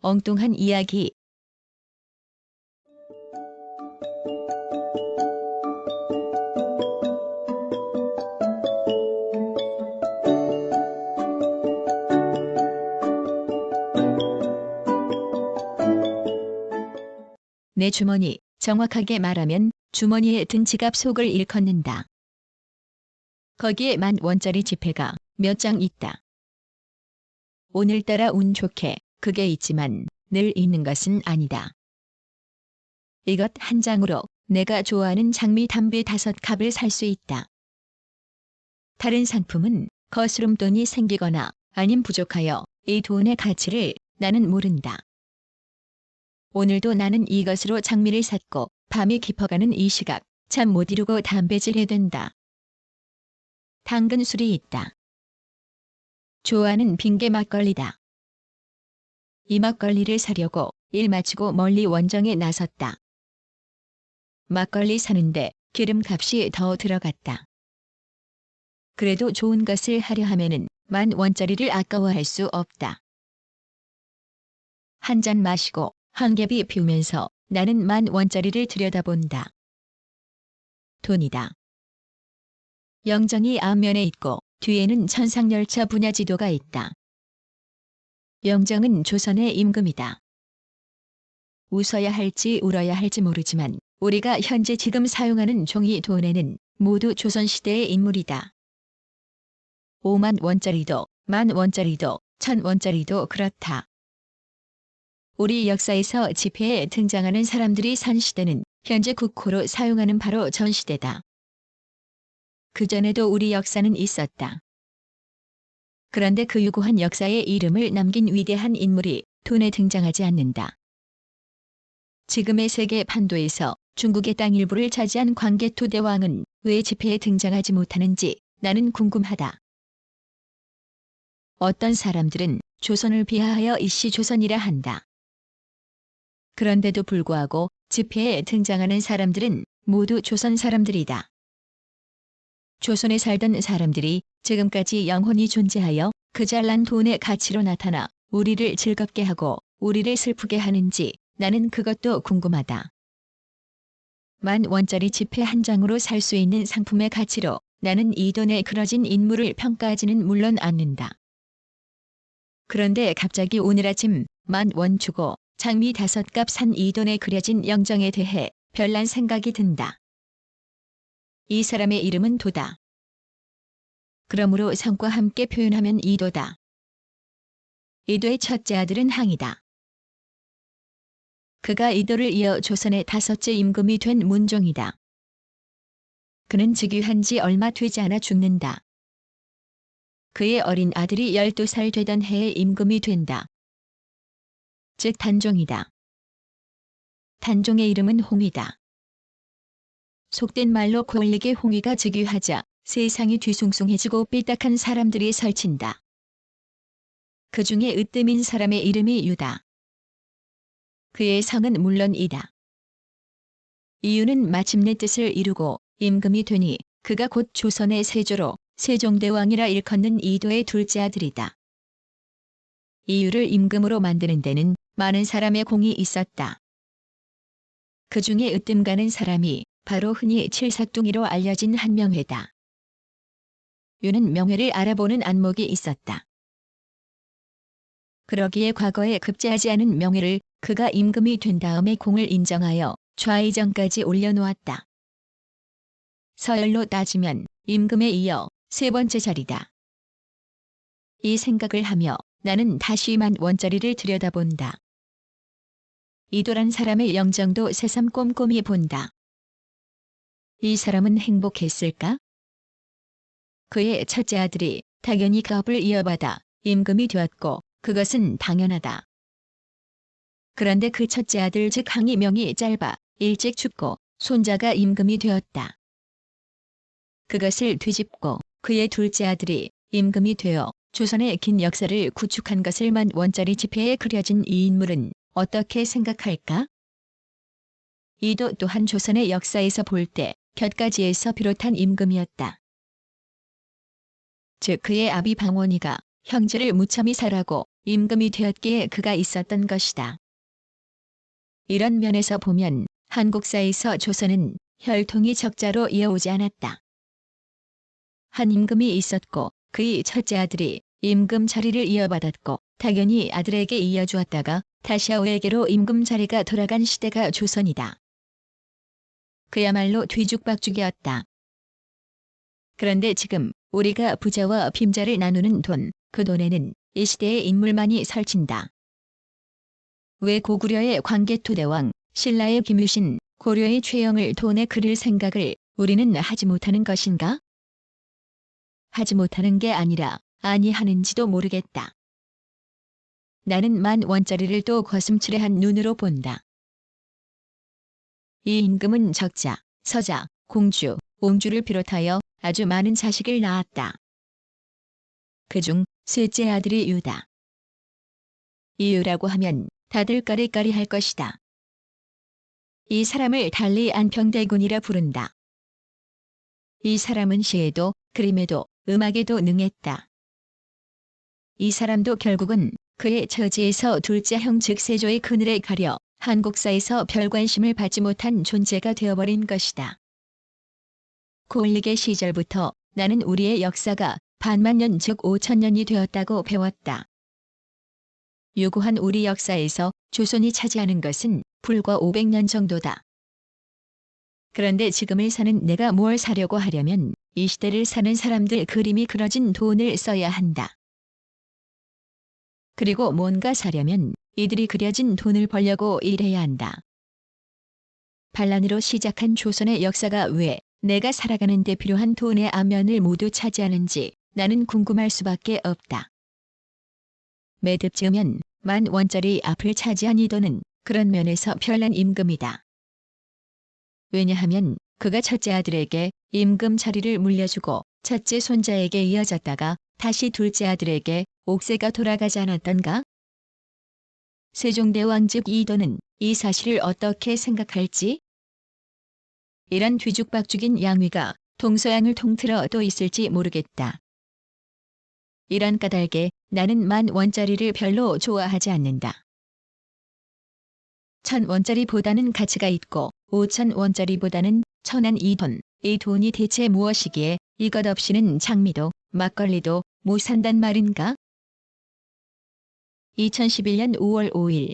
엉뚱한 이야기. 내 주머니, 정확하게 말하면 주머니에 든 지갑 속을 일컫는다. 거기에 10,000원짜리 지폐가 몇 장 있다. 오늘따라 운 좋게 그게 있지만 늘 있는 것은 아니다. 이것 한 장으로 내가 좋아하는 장미 담배 5갑을 살 수 있다. 다른 상품은 거스름돈이 생기거나 아님 부족하여 이 돈의 가치를 나는 모른다. 오늘도 나는 이것으로 장미를 샀고 밤이 깊어가는 이 시각 잠 못 이루고 담배질해야 된다. 당근 술이 있다. 좋아하는 빙계 막걸리다. 이 막걸리를 사려고 일 마치고 멀리 원정에 나섰다. 막걸리 사는데 기름값이 더 들어갔다. 그래도 좋은 것을 하려 하면은 10,000원짜리를 아까워할 수 없다. 한 잔 마시고 한겹이 피우면서 나는 10,000원짜리를 들여다본다. 돈이다. 영정이 앞면에 있고 뒤에는 천상열차 분야지도가 있다. 영정은 조선의 임금이다. 웃어야 할지 울어야 할지 모르지만 우리가 현재 지금 사용하는 종이 돈에는 모두 조선시대의 인물이다. 50,000원짜리도 10,000원짜리도 1,000원짜리도 그렇다. 우리 역사에서 지폐에 등장하는 사람들이 산 시대는 현재 국호로 사용하는 바로 전시대다. 그전에도 우리 역사는 있었다. 그런데 그 유구한 역사의 이름을 남긴 위대한 인물이 돈에 등장하지 않는다. 지금의 세계 판도에서 중국의 땅 일부를 차지한 광개토 대왕은 왜 지폐에 등장하지 못하는지 나는 궁금하다. 어떤 사람들은 조선을 비하하여 이씨조선이라 한다. 그런데도 불구하고 지폐에 등장하는 사람들은 모두 조선 사람들이다. 조선에 살던 사람들이 지금까지 영원히 존재하여 그 잘난 돈의 가치로 나타나 우리를 즐겁게 하고 우리를 슬프게 하는지 나는 그것도 궁금하다. 10,000원짜리 지폐 한 장으로 살 수 있는 상품의 가치로 나는 이 돈에 그려진 인물을 평가하지는 물론 않는다. 그런데 갑자기 오늘 아침 10,000원 주고 장미 5갑 산 이 돈에 그려진 영정에 대해 별난 생각이 든다. 이 사람의 이름은 도다. 그러므로 성과 함께 표현하면 이도다. 이도의 첫째 아들은 항이다. 그가 이도를 이어 조선의 5째 임금이 된 문종이다. 그는 즉위한 지 얼마 되지 않아 죽는다. 그의 어린 아들이 12살 되던 해에 임금이 된다. 즉 단종이다. 단종의 이름은 홍위다. 속된 말로 콜릭의 홍위가 즉위하자 세상이 뒤숭숭해지고 삐딱한 사람들이 설친다. 그 중에 으뜸인 사람의 이름이 유다. 그의 성은 물론이다. 이유는 마침내 뜻을 이루고 임금이 되니 그가 곧 조선의 세조로 세종대왕이라 일컫는 이도의 둘째 아들이다. 이유를 임금으로 만드는 데는 많은 사람의 공이 있었다. 그 중에 으뜸 가는 사람이 바로 흔히 칠삭둥이로 알려진 한명회다. 유는 명회를 알아보는 안목이 있었다. 그러기에 과거에 급제하지 않은 명회를 그가 임금이 된 다음에 공을 인정하여 좌의정까지 올려놓았다. 서열로 따지면 임금에 이어 3번째 자리다. 이 생각을 하며 나는 다시 10,000원짜리를 들여다본다. 이도란 사람의 영정도 새삼 꼼꼼히 본다. 이 사람은 행복했을까? 그의 첫째 아들이 당연히 가업을 이어받아 임금이 되었고 그것은 당연하다. 그런데 그 첫째 아들 즉 항이 명이 짧아 일찍 죽고 손자가 임금이 되었다. 그것을 뒤집고 그의 둘째 아들이 임금이 되어 조선의 긴 역사를 구축한 것을 10,000원짜리 지폐에 그려진 이 인물은 어떻게 생각할까? 이도 또한 조선의 역사에서 볼 때 곁가지에서 비롯한 임금이었다. 즉 그의 아비 방원이가 형제를 무참히 살하고 임금이 되었기에 그가 있었던 것이다. 이런 면에서 보면 한국사에서 조선은 혈통이 적자로 이어오지 않았다. 한 임금이 있었고 그의 첫째 아들이 임금 자리를 이어받았고 당연히 아들에게 이어주었다가 다시 아우에게로 임금 자리가 돌아간 시대가 조선이다. 그야말로 뒤죽박죽이었다. 그런데 지금 우리가 부자와 빈자를 나누는 돈, 그 돈에는 이 시대의 인물만이 설친다. 왜 고구려의 광개토대왕, 신라의 김유신, 고려의 최영을 돈에 그릴 생각을 우리는 하지 못하는 것인가? 하지 못하는 게 아니라 아니하는지도 모르겠다. 나는 10,000원짜리를 또 거슴츠레한 눈으로 본다. 이 임금은 적자, 서자, 공주, 옹주를 비롯하여 아주 많은 자식을 낳았다. 그중 셋째 아들이 유다. 이 유라고 하면 다들 까리까리할 것이다. 이 사람을 달리 안평대군이라 부른다. 이 사람은 시에도 그림에도 음악에도 능했다. 이 사람도 결국은 그의 처지에서 둘째 형 즉 세조의 그늘에 가려 한국사에서 별 관심을 받지 못한 존재가 되어버린 것이다. 고을리게 시절부터 나는 우리의 역사가 반만년 즉 5,000년이 되었다고 배웠다. 유구한 우리 역사에서 조선이 차지하는 것은 불과 500년 정도다. 그런데 지금을 사는 내가 뭘 사려고 하려면 이 시대를 사는 사람들 그림이 그려진 돈을 써야 한다. 그리고 뭔가 사려면 이들이 그려진 돈을 벌려고 일해야 한다. 반란으로 시작한 조선의 역사가 왜 내가 살아가는 데 필요한 돈의 안면을 모두 차지하는지 나는 궁금할 수밖에 없다. 매듭 지으면 10,000원짜리 앞을 차지한 이 돈은 그런 면에서 별난 임금이다. 왜냐하면 그가 첫째 아들에게 임금 자리를 물려주고 첫째 손자에게 이어졌다가 다시 둘째 아들에게 옥세가 돌아가지 않았던가? 세종대왕 즉 이돈은 이 사실을 어떻게 생각할지? 이런 뒤죽박죽인 양위가 동서양을 통틀어 또 있을지 모르겠다. 이런 까닭에 나는 10,000원짜리를 별로 좋아하지 않는다. 1,000원짜리보다는 가치가 있고 5,000원짜리보다는 천한 이 돈. 이 돈이 대체 무엇이기에 이것 없이는 장미도 막걸리도 못 산단 말인가? 2011년 5월 5일